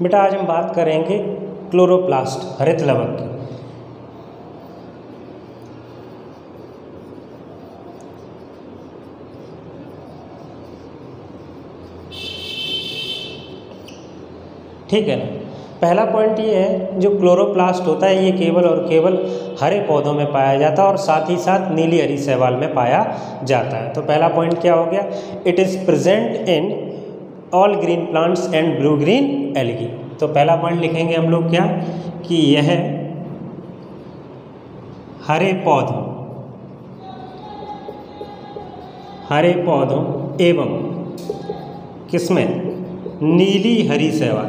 बेटा आज हम बात करेंगे क्लोरोप्लास्ट हरित लवक की। ठीक है ना। पहला पॉइंट ये है, जो क्लोरोप्लास्ट होता है ये केवल और केवल हरे पौधों में पाया जाता है और साथ ही साथ नीली हरी शैवाल में पाया जाता है। तो पहला पॉइंट क्या हो गया, it is present in all green plants and blue green algae. तो पहला पॉइंट लिखेंगे हम लोग क्या, कि यह हरे पौधों एवं किसमें, नीली हरी शैवाल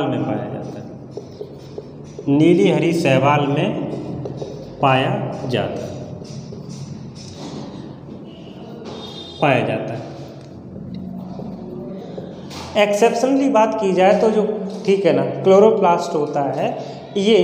में पाया जाता है। नीली हरी शैवाल में पाया जाता है। एक्सेप्शनली बात की जाए तो जो, ठीक है ना, क्लोरोप्लास्ट होता है ये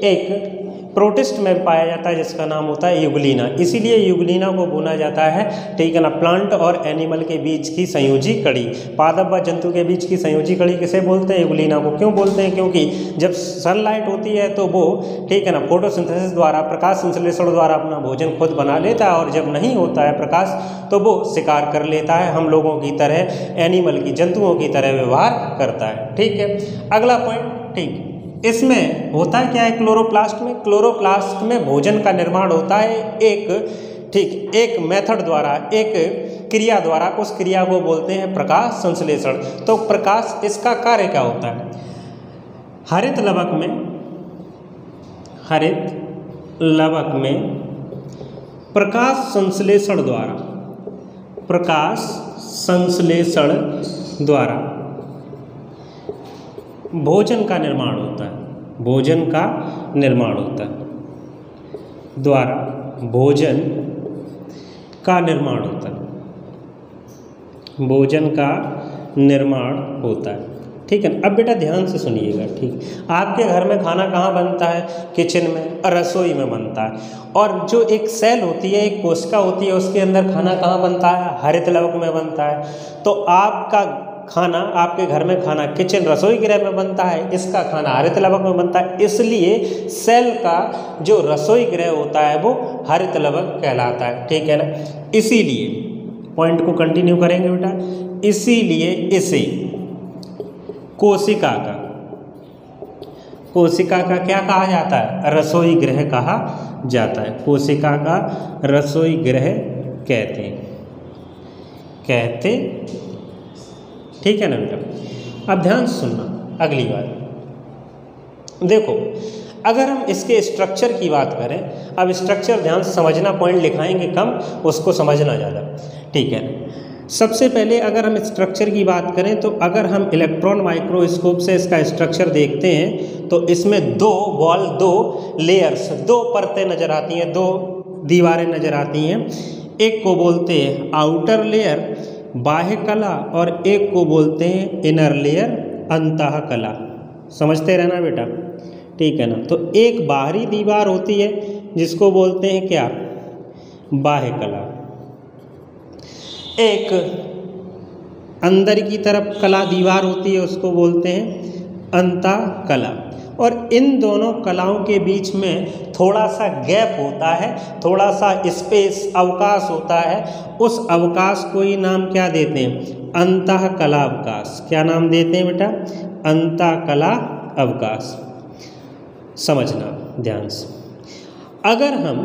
एक प्रोटिस्ट में पाया जाता है जिसका नाम होता है यूग्लिना। इसीलिए यूग्लिना को बोला जाता है, ठीक है ना, प्लांट और एनिमल के बीच की संयोजी कड़ी, पादप व जंतु के बीच की संयोजी कड़ी किसे बोलते हैं, यूग्लिना को। क्यों बोलते हैं, क्योंकि जब सनलाइट होती है तो वो, ठीक है ना, फोटोसिंथेसिस द्वारा, प्रकाश संश्लेषण द्वारा अपना भोजन खुद बना लेता है, और जब नहीं होता है प्रकाश तो वो शिकार कर लेता है, हम लोगों की तरह, एनिमल की, जंतुओं की तरह व्यवहार करता है। ठीक है, अगला पॉइंट, ठीक, इसमें होता है क्या है क्लोरोप्लास्ट में भोजन का निर्माण होता है एक मेथड द्वारा, एक क्रिया द्वारा। उस क्रिया को बोलते हैं प्रकाश संश्लेषण। तो प्रकाश, इसका कार्य क्या होता है, हरित लवक में प्रकाश संश्लेषण द्वारा भोजन का निर्माण होता है। भोजन का निर्माण होता है। ठीक है, अब बेटा ध्यान से सुनिएगा। ठीक, आपके घर में खाना कहाँ बनता है, किचन में, रसोई में बनता है। और जो एक सेल होती है, एक कोशिका होती है, उसके अंदर खाना कहाँ बनता है, हरित लवक में बनता है। तो आपका खाना, आपके घर में खाना किचन, रसोई गृह में बनता है, इसका खाना हरित लवक में बनता है। इसलिए सेल का जो रसोई गृह होता है वो हरित लवक कहलाता है। ठीक है ना। इसीलिए पॉइंट को कंटिन्यू करेंगे बेटा, इसीलिए इसे कोशिका का क्या कहा जाता है, रसोई गृह कहा जाता है। कोशिका का रसोई गृह कहते। ठीक है ना बेटा। अब ध्यान से सुनना अगली बार। देखो, अगर हम इसके स्ट्रक्चर की बात करें, अब स्ट्रक्चर ध्यान से समझना, पॉइंट लिखाएंगे कम, उसको समझना ज़्यादा। ठीक है, सबसे पहले अगर हम स्ट्रक्चर की बात करें तो अगर हम इलेक्ट्रॉन माइक्रोस्कोप से इसका स्ट्रक्चर देखते हैं तो इसमें दो लेयर्स, दो परतें नज़र आती हैं, दो दीवारें नज़र आती हैं। एक को बोलते हैं आउटर लेयर, बाह्य कला, और एक को बोलते हैं इनर लेयर, अंतः कला। समझते रहना बेटा। ठीक है ना। तो एक बाहरी दीवार होती है जिसको बोलते हैं क्या, बाह्य कला। एक अंदर की तरफ कला दीवार होती है, उसको बोलते हैं अंतः कला। और इन दोनों कलाओं के बीच में थोड़ा सा गैप होता है, थोड़ा सा स्पेस, अवकाश होता है। उस अवकाश को ही नाम क्या देते हैं, अंतः कला अवकाश। क्या नाम देते हैं बेटा, अंतः कला अवकाश। समझना ध्यान से। अगर हम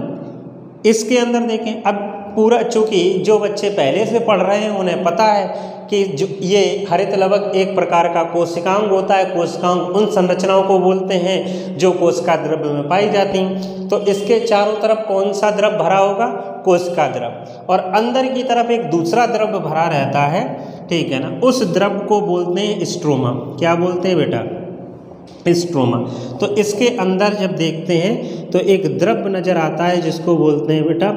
इसके अंदर देखें, अब पूरा, चूँकि जो बच्चे पहले से पढ़ रहे हैं उन्हें पता है कि जो ये हरित लवक एक प्रकार का कोशिकांग होता है। कोशिकांग उन संरचनाओं को बोलते हैं जो कोशिका द्रव्य में पाई जाती हैं। तो इसके चारों तरफ कौन सा द्रव भरा होगा, कोशिका द्रव, और अंदर की तरफ एक दूसरा द्रव भरा रहता है। ठीक है ना। उस द्रव को बोलते हैं स्ट्रोमा। क्या बोलते हैं बेटा, स्ट्रोमा। तो इसके अंदर जब देखते हैं तो एक द्रव नज़र आता है जिसको बोलते हैं बेटा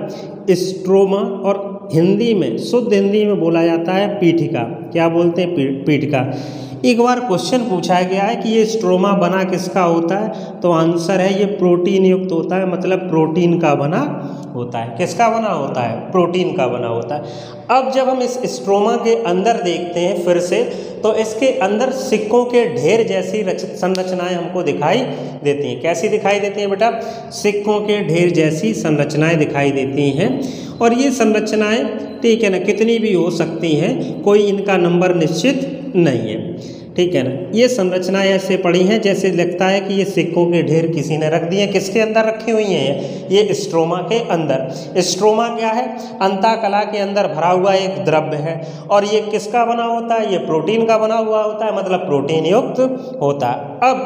स्ट्रोमा, और हिंदी में, शुद्ध हिंदी में बोला जाता है पीठिका। क्या बोलते हैं, पीठिका। एक बार क्वेश्चन पूछा गया है कि ये स्ट्रोमा बना किसका होता है, तो आंसर है ये प्रोटीन युक्त होता है, मतलब प्रोटीन का बना होता है। किसका बना होता है? प्रोटीन का बना होता है। अब जब हम इस स्ट्रोमा के अंदर देखते हैं फिर से, तो इसके अंदर सिक्कों के ढेर जैसी संरचनाएं हमको दिखाई देती हैं। कैसी दिखाई देती हैं बेटा? सिक्कों के ढेर जैसी संरचनाएं दिखाई देती हैं। और ये संरचनाएं, ठीक है ना, कितनी भी हो सकती हैं, कोई इनका नंबर निश्चित नहीं है, ठीक है ना। ये संरचनाएं ऐसे पड़ी हैं जैसे लगता है कि ये सिक्कों के ढेर किसी ने रख दिए। किसके अंदर रखी हुई हैं? ये स्ट्रोमा के अंदर। स्ट्रोमा क्या है? अंतःकला के अंदर भरा हुआ एक द्रव्य है। और ये किसका बना होता है? ये प्रोटीन का बना हुआ होता है, मतलब प्रोटीन युक्त होता है। अब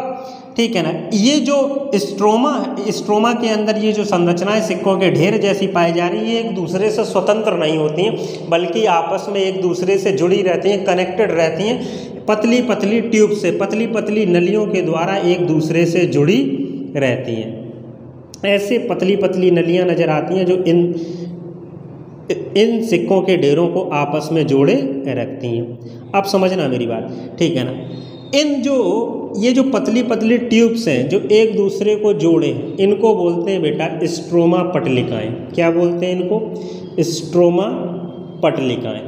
ठीक है ना, ये जो स्ट्रोमा के अंदर ये जो संरचनाएं सिक्कों के ढेर जैसी पाई जा रही है, ये एक दूसरे से स्वतंत्र नहीं होती हैं, बल्कि आपस में एक दूसरे से जुड़ी रहती हैं, कनेक्टेड रहती हैं, पतली पतली ट्यूब से, पतली पतली नलियों के द्वारा एक दूसरे से जुड़ी रहती हैं। ऐसे पतली पतली नलियां नजर आती हैं जो इन सिक्कों के ढेरों को आपस में जोड़े रखती हैं। अब समझना मेरी बात, ठीक है ना। ये जो पतली पतली ट्यूब्स हैं जो एक दूसरे को जोड़े हैं, इनको बोलते हैं बेटा स्ट्रोमा पटलिकाएं। क्या बोलते हैं इनको? स्ट्रोमा पटलिकाएं।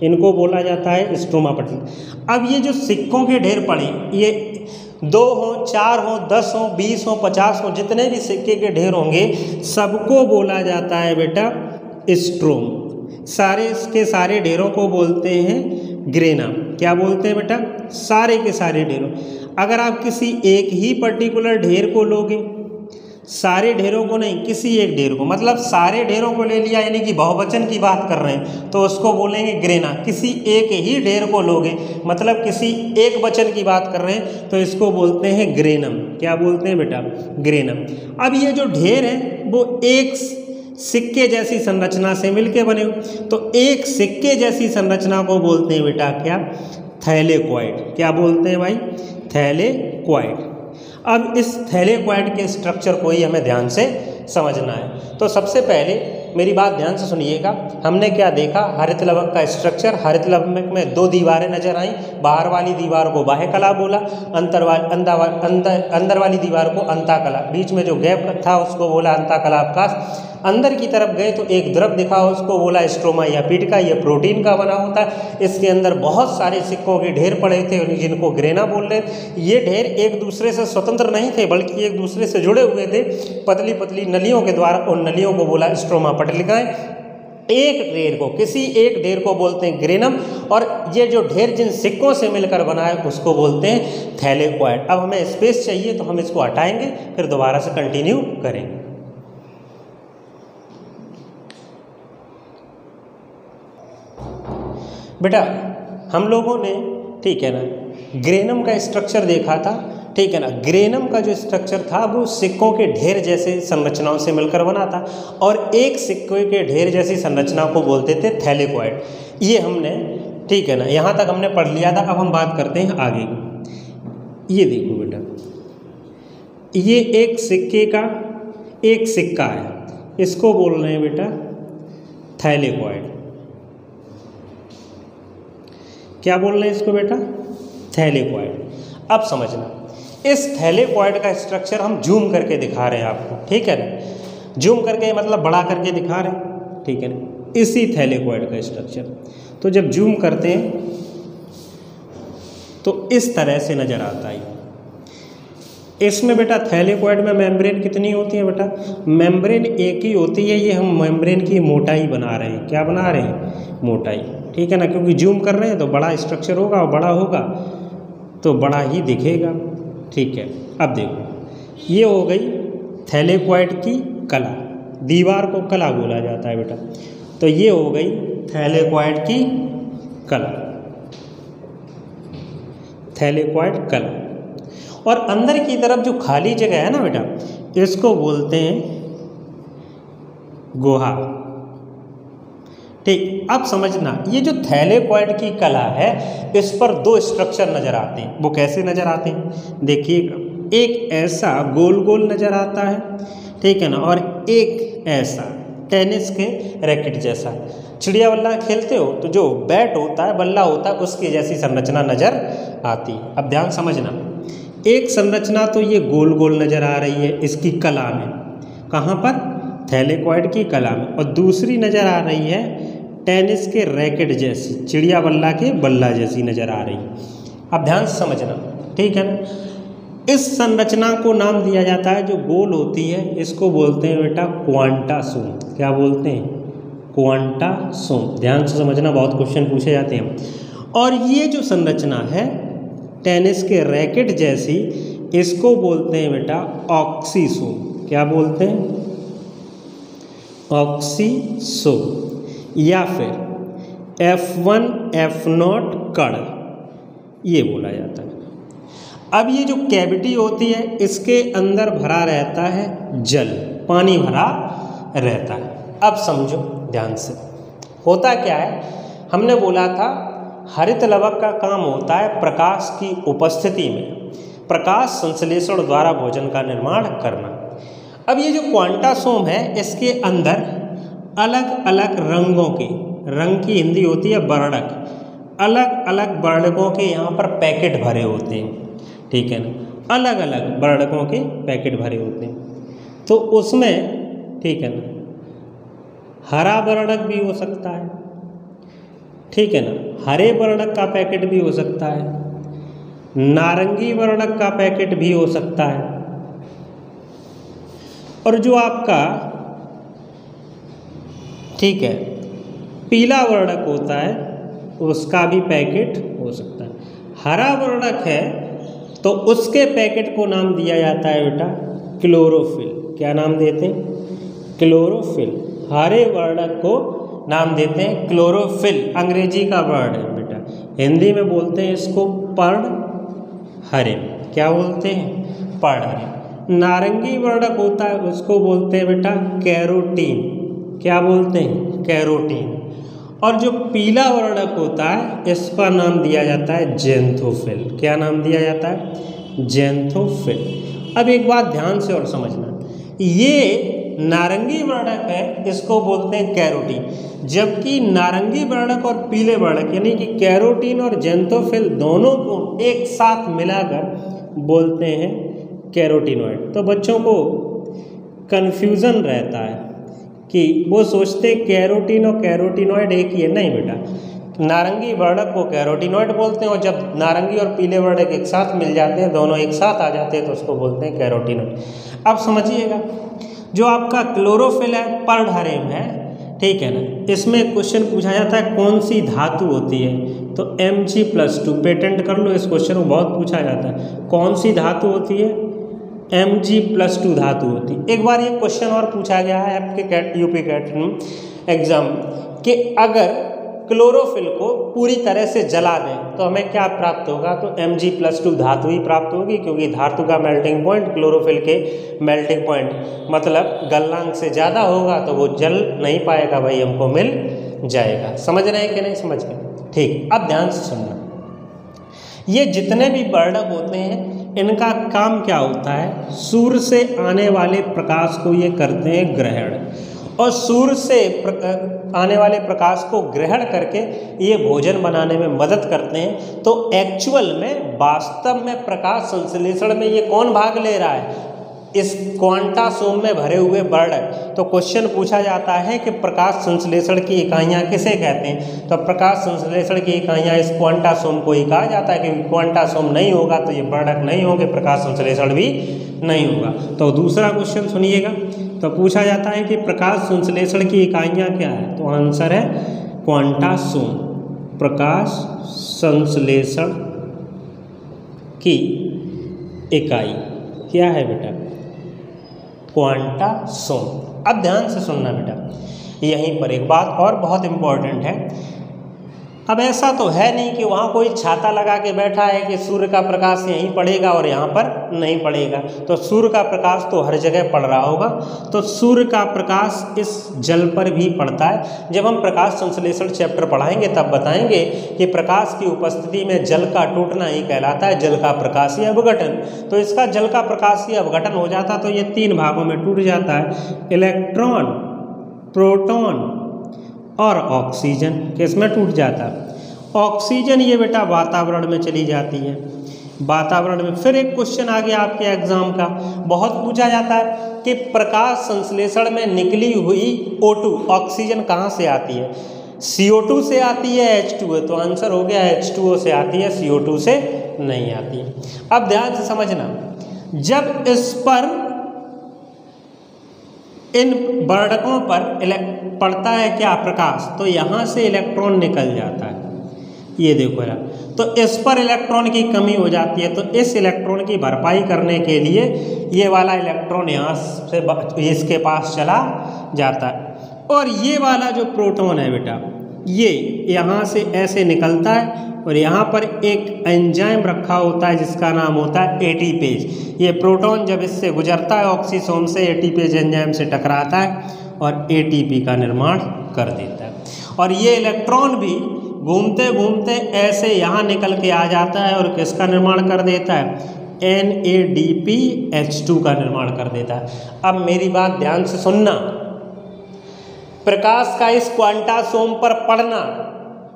इनको बोला जाता है स्ट्रोमा पटलिका। अब ये जो सिक्कों के ढेर पड़े, ये 2 हों, 4 हों, 10 हों, 20 हों, 50 हों, जितने भी सिक्के के ढेर होंगे, सबको बोला जाता है बेटा स्ट्रोम। सारे इसके सारे ढेरों को बोलते हैं ग्रेना। क्या बोलते हैं बेटा? सारे के सारे ढेरों। अगर आप किसी एक ही पर्टिकुलर ढेर को लोगे, सारे ढेरों को नहीं, किसी एक ढेर को, मतलब सारे ढेरों को ले लिया, यानी कि बहुवचन की बात कर रहे हैं, तो उसको बोलेंगे ग्रेना। किसी एक ही ढेर को लोगे, मतलब किसी एक वचन की बात कर रहे हैं, तो इसको बोलते हैं ग्रेनम। क्या बोलते हैं बेटा? ग्रेनम। अब ये जो ढेर है वो एक सिक्के जैसी संरचना से मिलके बने हो, तो एक सिक्के जैसी संरचना को बोलते हैं बेटा क्या? थैलेक्वाइड। क्या बोलते हैं भाई? थैलेक्वाइड। अब इस थैलेक्वाइड के स्ट्रक्चर को ही हमें ध्यान से समझना है। तो सबसे पहले मेरी बात ध्यान से सुनिएगा। हमने क्या देखा? हरित लवक का स्ट्रक्चर। हरित लवक में 2 दीवारें नजर आईं। बाहर वाली दीवार को बाह्य कला बोला, अंदर वाली दीवार को अंतःकला, बीच में जो गैप था उसको बोला अंतःकला अवकाश। अंदर की तरफ गए तो एक द्रव दिखा, उसको बोला स्ट्रोमा या पीटिका। ये प्रोटीन का बना होता है। इसके अंदर बहुत सारे सिक्कों के ढेर पड़े थे जिनको ग्रेना बोल रहे थे। ये ढेर एक दूसरे से स्वतंत्र नहीं थे, बल्कि एक दूसरे से जुड़े हुए थे पतली पतली नलियों के द्वारा। उन नलियों को बोला स्ट्रोमा पटलिकाएं। एक ढेर को, किसी एक ढेर को बोलते हैं ग्रेनम, और ये जो ढेर जिन सिक्कों से मिलकर बना है उसको बोलते हैं थैलेक्वाइड। अब हमें स्पेस चाहिए तो हम इसको हटाएंगे, फिर दोबारा से कंटिन्यू करेंगे। बेटा हम लोगों ने, ठीक है ना, ग्रेनम का स्ट्रक्चर देखा था, ठीक है ना। ग्रेनम का जो स्ट्रक्चर था वो सिक्कों के ढेर जैसे संरचनाओं से मिलकर बना था, और एक सिक्के के ढेर जैसी संरचना को बोलते थे थैलेक्वाइड। ये हमने, ठीक है ना, यहाँ तक हमने पढ़ लिया था। अब हम बात करते हैं आगे की। ये देखो बेटा, ये एक सिक्के का एक सिक्का है, इसको बोल रहे हैं बेटा थैलेक्वाइड। क्या बोल रहे हैं इसको बेटा? थैलेक्वाइड। अब समझना, इस थैलेक्वाइड का स्ट्रक्चर हम जूम करके दिखा रहे हैं आपको, ठीक है ना। जूम करके मतलब बड़ा करके दिखा रहे हैं, ठीक है ना। इसी थैलेक्वाइड का स्ट्रक्चर, तो जब जूम करते हैं तो इस तरह से नज़र आता है। इसमें बेटा थैलेक्वाइड में मेम्ब्रेन कितनी होती है बेटा? मेम्ब्रेन एक ही होती है। ये हम मेम्ब्रेन की मोटाई बना रहे हैं। क्या बना रहे हैं? मोटाई, ठीक है ना, क्योंकि जूम कर रहे हैं तो बड़ा स्ट्रक्चर होगा, और बड़ा होगा तो बड़ा ही दिखेगा, ठीक है। अब देखो, ये हो गई थैलेक्वाइड की कला। दीवार को कला बोला जाता है बेटा। तो ये हो गई थैलेक्वाइड की कला, थैलेक्वाइड कला। और अंदर की तरफ जो खाली जगह है ना बेटा, इसको बोलते हैं गुहा, ठीक। अब समझना, ये जो थैलेक्वाइड की कला है, इस पर 2 स्ट्रक्चर नज़र आते हैं। वो कैसे नज़र आते हैं? देखिएगा, एक ऐसा गोल गोल नज़र आता है, ठीक है ना, और एक ऐसा टेनिस के रैकेट जैसा। चिड़िया बल्ला खेलते हो तो जो बैट होता है, बल्ला होता है, उसकी जैसी संरचना नज़र आती है। अब ध्यान समझना, एक संरचना तो ये गोल गोल नज़र आ रही है इसकी कला में। कहाँ पर? थैलेकॉइड की कला में। और दूसरी नज़र आ रही है टेनिस के रैकेट जैसी, चिड़िया बल्ला के बल्ला जैसी नज़र आ रही है। अब ध्यान से समझना, ठीक है ना। इस संरचना को नाम दिया जाता है जो गोल होती है, इसको बोलते हैं बेटा क्वांटासोम। क्या बोलते हैं? क्वांटासोम। ध्यान से समझना, बहुत क्वेश्चन पूछे जाते हैं। और ये जो संरचना है टेनिस के रैकेट जैसी, इसको बोलते हैं बेटा ऑक्सीसोम। क्या बोलते हैं? ऑक्सीसोम। या फिर F1 F0 कण, ये बोला जाता है। अब ये जो कैविटी होती है इसके अंदर भरा रहता है जल, पानी भरा रहता है। अब समझो ध्यान से, होता क्या है, हमने बोला था हरित लवक का काम होता है प्रकाश की उपस्थिति में प्रकाश संश्लेषण द्वारा भोजन का निर्माण करना। अब ये जो क्वांटासोम है इसके अंदर अलग अलग रंगों के, रंग की हिंदी होती है वर्णक, अलग अलग वर्णकों के यहाँ पर पैकेट भरे होते हैं, ठीक है ना। अलग अलग वर्णकों के पैकेट भरे होते हैं। तो उसमें, ठीक है ना, हरा वर्णक भी हो सकता है, ठीक है ना, हरे वर्णक का पैकेट भी हो सकता है, नारंगी वर्णक का पैकेट भी हो सकता है, और जो आपका, ठीक है, पीला वर्णक होता है उसका भी पैकेट हो सकता है। हरा वर्णक है तो उसके पैकेट को नाम दिया जाता है बेटा क्लोरोफिल। क्या नाम देते हैं? क्लोरोफिल। हरे वर्णक को नाम देते हैं क्लोरोफिल, अंग्रेजी का वर्ड है बेटा, हिंदी में बोलते हैं इसको पर्णहरित। क्या बोलते हैं? पर्णहरित। नारंगी वर्णक होता है उसको बोलते हैं बेटा कैरोटीन। क्या बोलते हैं? कैरोटीन। और जो पीला वर्णक होता है इसका नाम दिया जाता है ज़ैंथोफिल। क्या नाम दिया जाता है? ज़ैंथोफिल। अब एक बात ध्यान से और समझना, ये नारंगी वर्णक है इसको बोलते हैं कैरोटीन, जबकि नारंगी वर्णक और पीले वर्णक यानी कि कैरोटीन और ज़ैंथोफिल दोनों को एक साथ मिलाकर बोलते हैं कैरोटीनॉइड। तो बच्चों को कन्फ्यूज़न रहता है कि वो सोचते कैरोटीन और कैरोटीनॉइड एक ही है। नहीं बेटा, नारंगी वर्णक को कैरोटीनॉइड बोलते हैं और जब नारंगी और पीले वर्णक एक साथ मिल जाते हैं, दोनों एक साथ आ जाते हैं, तो उसको बोलते हैं कैरोटीनॉइड। अब समझिएगा, जो आपका क्लोरोफिल है पर्णहरित है, ठीक है ना, इसमें क्वेश्चन पूछा जाता है कौन सी धातु होती है, तो Mg+2। पेटेंट कर लो, इस क्वेश्चन को बहुत पूछा जाता है। कौन सी धातु होती है? Mg+2 धातु होती है। एक बार ये क्वेश्चन और पूछा गया है आपके यूपी कैट एग्जाम कि अगर क्लोरोफिल को पूरी तरह से जला दें तो हमें क्या प्राप्त होगा, तो Mg+2 धातु ही प्राप्त होगी, क्योंकि धातु का मेल्टिंग पॉइंट क्लोरोफिल के मेल्टिंग पॉइंट मतलब गलनांक से ज़्यादा होगा तो वो जल नहीं पाएगा भाई, हमको मिल जाएगा। समझ रहे हैं कि नहीं? समझ गए? ठीक। अब ध्यान से सुनना, ये जितने भी वर्णक होते हैं इनका काम क्या होता है, सूर्य से आने वाले प्रकाश को ये करते हैं ग्रहण, और सूर्य से आने वाले प्रकाश को ग्रहण करके ये भोजन बनाने में मदद करते हैं। तो एक्चुअल में, वास्तव में प्रकाश संश्लेषण में ये कौन भाग ले रहा है? इस क्वांटासोम में भरे हुए वर्णक। तो क्वेश्चन पूछा जाता है कि प्रकाश संश्लेषण की इकाइयाँ किसे कहते हैं, तो प्रकाश संश्लेषण की इकाइयाँ इस क्वांटासोम को ही कहा जाता है, क्योंकि क्वांटासोम नहीं होगा तो ये वर्णक नहीं होंगे, प्रकाश संश्लेषण भी नहीं होगा। तो दूसरा क्वेश्चन सुनिएगा, तो पूछा जाता है कि प्रकाश संश्लेषण की इकाइयाँ क्या है, तो आंसर है क्वांटासोम। प्रकाश संश्लेषण की इकाई क्या है बेटा? क्वांटासोम। अब ध्यान से सुनना बेटा, यहीं पर एक बात और बहुत इम्पोर्टेंट है। अब ऐसा तो है नहीं कि वहाँ कोई छाता लगा के बैठा है कि सूर्य का प्रकाश यहीं पड़ेगा और यहाँ पर नहीं पड़ेगा, तो सूर्य का प्रकाश तो हर जगह पड़ रहा होगा। तो सूर्य का प्रकाश इस जल पर भी पड़ता है। जब हम प्रकाश संश्लेषण चैप्टर पढ़ाएंगे तब बताएंगे कि प्रकाश की उपस्थिति में जल का टूटना ही कहलाता है जल का प्रकाशीय अपघटन। तो इसका जल का प्रकाशीय अपघटन हो जाता तो ये 3 भागों में टूट जाता है, इलेक्ट्रॉन, प्रोटॉन और ऑक्सीजन। किसमें टूट जाता है? ऑक्सीजन ये बेटा वातावरण में चली जाती है, वातावरण में। फिर एक क्वेश्चन आ गया आपके एग्जाम का, बहुत पूछा जाता है कि प्रकाश संश्लेषण में निकली हुई O2 ऑक्सीजन कहाँ से आती है? CO2 से आती है, H2O? तो आंसर हो गया H2O से आती है, CO2 से नहीं आती है। अब ध्यान से समझना, जब इस पर इन वर्णकों पर पड़ता है क्या? प्रकाश, तो यहाँ से इलेक्ट्रॉन निकल जाता है। ये देखो यार, तो इस पर इलेक्ट्रॉन की कमी हो जाती है, तो इस इलेक्ट्रॉन की भरपाई करने के लिए ये वाला इलेक्ट्रॉन यहाँ से इसके पास चला जाता है। और ये वाला जो प्रोटॉन है बेटा, ये यहाँ से ऐसे निकलता है और यहाँ पर एक एंजाइम रखा होता है जिसका नाम होता है एटीपेज। ये प्रोटॉन जब इससे गुजरता है ऑक्सीसोम से, एटीपेज एंजाइम से टकराता है और एटीपी का निर्माण कर देता है। और ये इलेक्ट्रॉन भी घूमते घूमते ऐसे यहाँ निकल के आ जाता है और किसका निर्माण कर देता है? NADPH2 का निर्माण कर देता है। अब मेरी बात ध्यान से सुनना, प्रकाश का इस क्वांटासोम पर पड़ना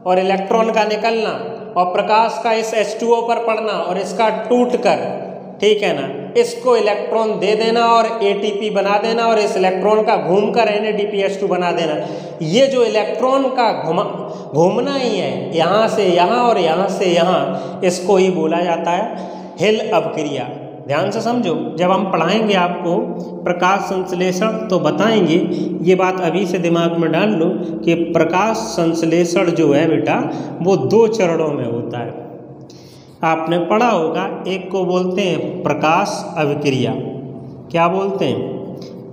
और इलेक्ट्रॉन का निकलना, और प्रकाश का इस H2O पर पड़ना और इसका टूटकर, ठीक है ना, इसको इलेक्ट्रॉन दे देना और ATP बना देना और इस इलेक्ट्रॉन का घूमकर NADPH2 बना देना। ये जो इलेक्ट्रॉन का घूमना ही है यहाँ से यहाँ और यहाँ से यहाँ, इसको ही बोला जाता है हिल अपक्रिया। ध्यान से समझो, जब हम पढ़ाएंगे आपको प्रकाश संश्लेषण तो बताएंगे, ये बात अभी से दिमाग में डाल लो कि प्रकाश संश्लेषण जो है बेटा वो 2 चरणों में होता है। आपने पढ़ा होगा, एक को बोलते हैं प्रकाश अभिक्रिया। क्या बोलते हैं?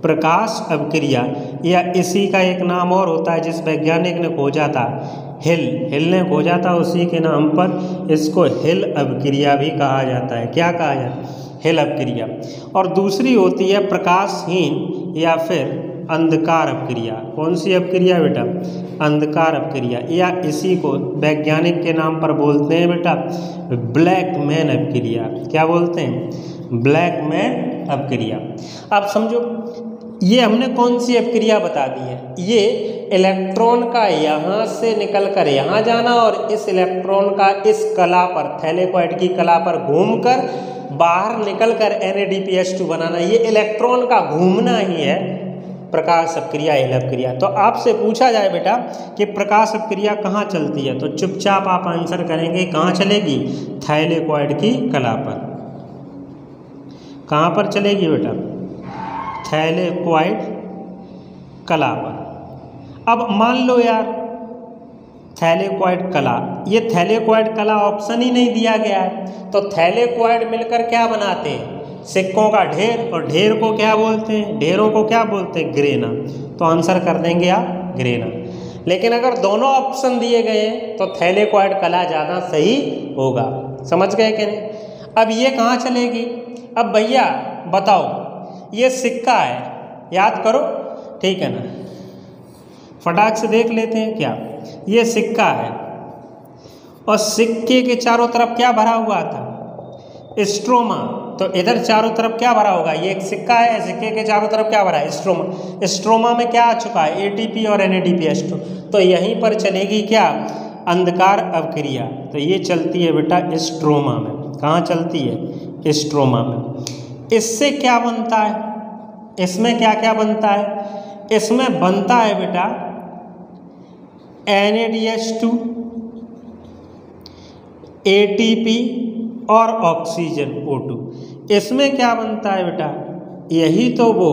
प्रकाश अभिक्रिया, या इसी का एक नाम और होता है जिस वैज्ञानिक ने खोजा था, हिल ने खोजा था, उसी के नाम पर इसको हिल अभिक्रिया भी कहा जाता है। क्या कहा जाता है? हिल अपक्रिया। और दूसरी होती है प्रकाशहीन या फिर अंधकार अपक्रिया। कौन सी अपक्रिया बेटा? अंधकार अपक्रिया, या इसी को वैज्ञानिक के नाम पर बोलते हैं बेटा ब्लैकमैन अपक्रिया। क्या बोलते हैं? ब्लैकमैन अपक्रिया। अब समझो, ये हमने कौन सी अपक्रिया बता दी है? ये इलेक्ट्रॉन का यहाँ से निकलकर यहाँ जाना और इस इलेक्ट्रॉन का इस कला पर, थैलेकॉइड की कला पर घूमकर बाहर निकलकर NADPH2 बनाना, ये इलेक्ट्रॉन का घूमना ही है प्रकाश अपक्रिया, हिल अपक्रिया। तो आपसे पूछा जाए बेटा कि प्रकाश अपक्रिया कहाँ चलती है, तो चुपचाप आप आंसर करेंगे कहाँ चलेगी? थैलेकॉइड की कला पर। कहाँ पर चलेगी बेटा? थैलेकॉइड कला पर। अब मान लो यार थैलेकॉइड कला, ये थैलेकॉइड कला ऑप्शन ही नहीं दिया गया है, तो थैलेकॉइड मिलकर क्या बनाते हैं? सिक्कों का ढेर, और ढेर को क्या बोलते हैं? ढेरों को क्या बोलते हैं? ग्रेना। तो आंसर कर देंगे आप ग्रेना। लेकिन अगर दोनों ऑप्शन दिए गए हैं तो थैलेकॉइड कला ज़्यादा सही होगा। समझ गए कि नहीं? अब ये कहाँ चलेगी? अब भैया बताओ, ये सिक्का है, याद करो, ठीक है ना, फटाक से देख लेते हैं। क्या ये सिक्का है और सिक्के के चारों तरफ क्या भरा हुआ था? स्ट्रोमा। तो इधर चारों तरफ क्या भरा होगा? ये एक सिक्का है, सिक्के के चारों तरफ क्या भरा है? स्ट्रोमा। स्ट्रोमा में क्या आ चुका है? ATP और NADPH2। तो यहीं पर चलेगी क्या? अंधकार अपक्रिया। तो ये चलती है बेटा स्ट्रोमा में। कहाँ चलती है? स्ट्रोमा में। इससे क्या बनता है? इसमें क्या क्या बनता है? इसमें बनता है बेटा NADH2, ATP और ऑक्सीजन O2। इसमें क्या बनता है बेटा? यही तो वो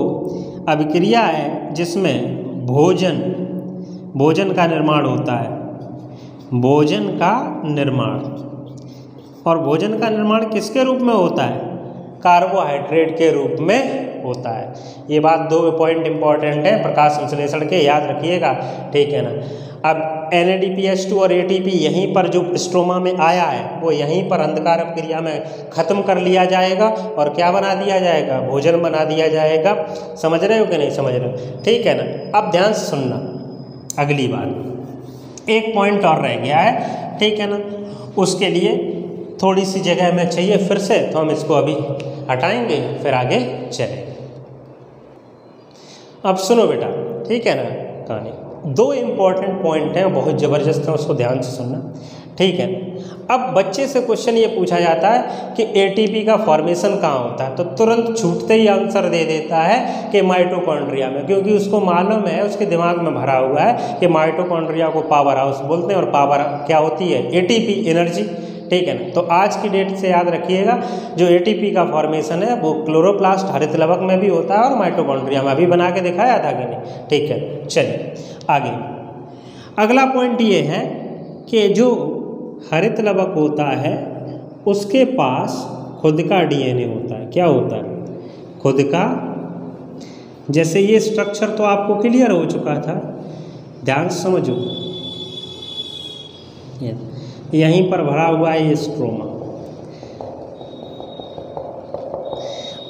अभिक्रिया है जिसमें भोजन का निर्माण होता है। भोजन का निर्माण, और भोजन का निर्माण किसके रूप में होता है? कार्बोहाइड्रेट के रूप में होता है। ये बात 2 पॉइंट इंपॉर्टेंट है प्रकाश संश्लेषण के, याद रखिएगा, ठीक है ना। अब NADPH2 और ATP यहीं पर जो स्ट्रोमा में आया है वो यहीं पर अंधकार अपक्रिया में ख़त्म कर लिया जाएगा और क्या बना दिया जाएगा? भोजन बना दिया जाएगा। समझ रहे हो कि नहीं समझ रहे हो? ठीक है ना। अब ध्यान से सुनना, अगली बात, एक पॉइंट और रह गया है, ठीक है ना, उसके लिए थोड़ी सी जगह में चाहिए फिर से, तो हम इसको अभी हटाएंगे फिर आगे चलेंगे। अब सुनो बेटा, ठीक है ना, कहानी 2 इम्पॉर्टेंट पॉइंट हैं, बहुत ज़बरदस्त हैं, उसको ध्यान से सुनना, ठीक है। अब बच्चे से क्वेश्चन ये पूछा जाता है कि एटीपी का फॉर्मेशन कहाँ होता है, तो तुरंत छूटते ही आंसर दे देता है कि माइटोकॉन्ड्रिया में, क्योंकि उसको मालूम है, उसके दिमाग में भरा हुआ है कि माइटोकॉन्ड्रिया को पावर हाउस बोलते हैं और पावर क्या होती है, एटीपी, एनर्जी, ठीक है ना। तो आज की डेट से याद रखिएगा जो एटीपी का फॉर्मेशन है वो क्लोरोप्लास्ट हरित लवक में भी होता है और माइटोकॉन्ड्रिया में। अभी बना के दिखाया था कि नहीं, ठीक है। चलिए आगे, अगला पॉइंट ये है कि जो हरित लवक होता है उसके पास खुद का डीएनए होता है। क्या होता है? खुद का। जैसे ये स्ट्रक्चर तो आपको क्लियर हो चुका था, ध्यान से समझो, यहीं पर भरा हुआ है ये स्ट्रोमा।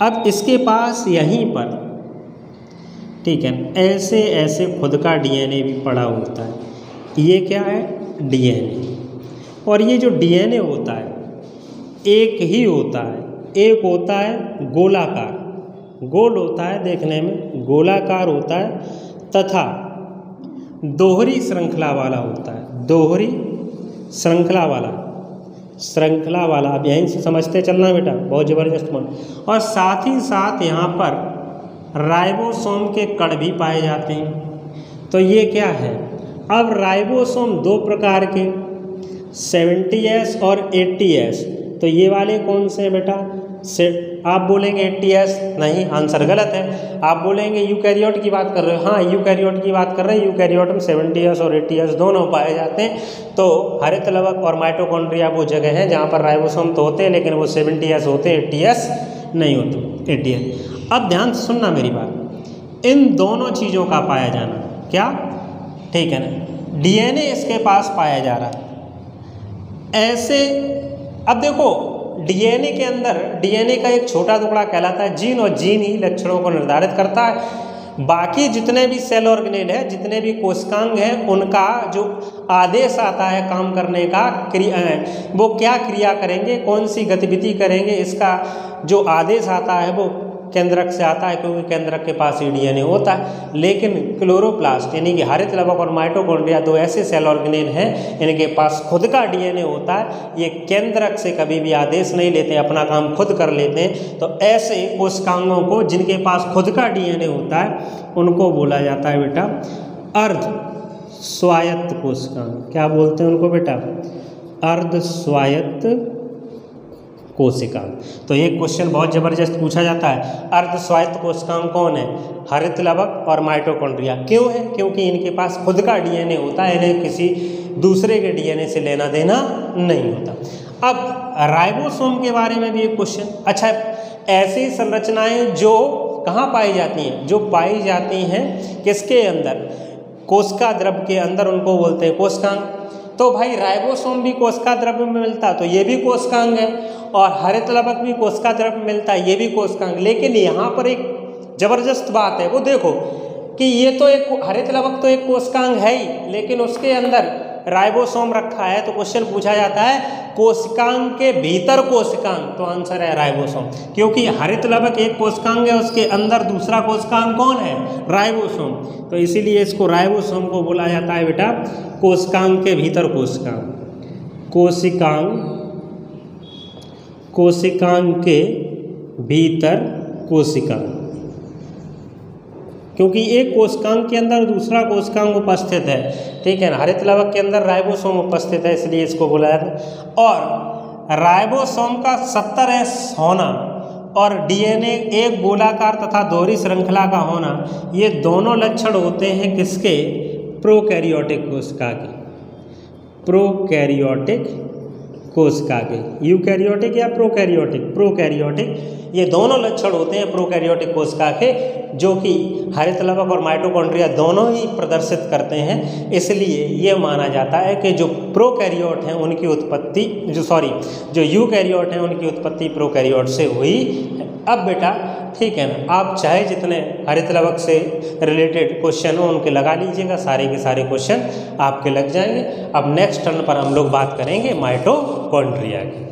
अब इसके पास यहीं पर, ठीक है, ऐसे ऐसे खुद का डीएनए भी पड़ा होता है। ये क्या है? डीएनए। और ये जो डीएनए होता है एक ही होता है, एक होता है गोलाकार, गोल होता है देखने में, गोलाकार होता है, तथा दोहरी श्रृंखला वाला होता है, दोहरी श्रृंखला वाला। अब यहीं से समझते चलना बेटा, बहुत ज़बरदस्त मन। और साथ ही साथ यहाँ पर राइबोसोम के कण भी पाए जाते हैं। तो ये क्या है? अब राइबोसोम दो प्रकार के, 70S और 80S। तो ये वाले कौन से हैं बेटा? आप बोलेंगे 80S, नहीं, आंसर गलत है। आप बोलेंगे यूकैरियोट की बात कर रहे हो, हाँ यूकैरियोट की बात कर रहे हैं। यूकैरियोट में 70S और 80S दोनों पाए जाते हैं। तो हरित लवक और माइटोकॉन्ड्रिया वो जगह है जहाँ पर राइबोसोम तो होते हैं लेकिन वो 70S होते हैं, 80S नहीं होते, 80S। अब ध्यान से सुनना मेरी बात, इन दोनों चीज़ों का पाया जाना, क्या, ठीक है ना, डीएनए इसके पास पाया जा रहा है ऐसे। अब देखो डीएनए के अंदर, डीएनए का एक छोटा टुकड़ा कहलाता है जीन, और जीन ही लक्षणों को निर्धारित करता है। बाकी जितने भी सेल ऑर्गेनेल है, जितने भी कोशिकांग हैं, उनका जो आदेश आता है काम करने का, वो क्या क्रिया करेंगे, कौन सी गतिविधि करेंगे, इसका जो आदेश आता है वो केंद्रक से आता है, क्योंकि केंद्रक के पास ही डीएनए होता है। लेकिन क्लोरोप्लास्ट यानी कि हरित लवक और माइटोकॉन्ड्रिया दो ऐसे सेल ऑर्गेनेल हैं इनके पास खुद का डीएनए होता है। ये केंद्रक से कभी भी आदेश नहीं लेते, अपना काम खुद कर लेते हैं। तो ऐसे कोशिकांगों को जिनके पास खुद का डीएनए होता है उनको बोला जाता है बेटा अर्ध स्वायत्त कोशिकांग। क्या बोलते हैं उनको बेटा? अर्ध स्वायत्त कोशिकांग। तो ये क्वेश्चन बहुत ज़बरदस्त पूछा जाता है, अर्ध स्वायत्त कोशिकांग कौन है? हरित लवक और माइटोकॉन्ड्रिया। क्यों है? क्योंकि इनके पास खुद का डीएनए होता है, इन्हें किसी दूसरे के डीएनए से लेना देना नहीं होता। अब राइबोसोम के बारे में भी एक क्वेश्चन। अच्छा, ऐसी संरचनाएं जो कहाँ पाई जाती हैं? जो पाई जाती हैं किसके अंदर? कोशिका द्रव्य के अंदर, उनको बोलते हैं कोशिकांग। तो भाई राइबोसोम भी कोशिका द्रव्य में मिलता है तो ये भी कोशिकांग है, और हरित लवक भी कोशिका द्रव्य में मिलता है, ये भी कोशिकांग। लेकिन यहाँ पर एक जबरदस्त बात है, वो देखो कि ये तो एक हरित लवक तो एक कोशिकांग है ही, लेकिन उसके अंदर राइबोसोम रखा है। तो क्वेश्चन पूछा जाता है कोशिकांग के भीतर कोशिकांग, तो आंसर है राइबोसोम, क्योंकि हरित लवक एक कोशिकांग है, उसके अंदर दूसरा कोशिकांग कौन है? राइबोसोम। तो इसीलिए इसको राइबोसोम को बोला जाता है बेटा कोशिकांग के भीतर कोशिकांग। कोशिकांग के भीतर कोशिकांग, क्योंकि एक कोशिकांग के अंदर दूसरा कोशिकांग उपस्थित है, ठीक है ना। हरित लवक के अंदर राइबोसोम उपस्थित है, इसलिए इसको बोला जाता है। और राइबोसोम का 70S होना और डीएनए एक गोलाकार तथा दोहरी श्रृंखला का होना, ये दोनों लक्षण होते हैं किसके? प्रोकैरियोटिक कोशिका के। प्रोकैरियोटिक कोशिका के, यूकैरियोटिक या प्रोकैरियोटिक? प्रोकैरियोटिक, ये दोनों लक्षण होते हैं प्रोकैरियोटिक कोशिका के, जो कि हरित लवक और माइटोकॉन्ड्रिया दोनों ही प्रदर्शित करते हैं। इसलिए ये माना जाता है कि जो प्रोकैरियोट हैं उनकी उत्पत्ति, जो यूकैरियोट हैं उनकी उत्पत्ति प्रोकैरियोट से हुई है। अब बेटा ठीक है ना, आप चाहे जितने हरित लवक से रिलेटेड क्वेश्चन हो उनके लगा लीजिएगा, सारे के सारे क्वेश्चन आपके लग जाएंगे। अब नेक्स्ट टर्न पर हम लोग बात करेंगे माइटोकॉन्ड्रिया की।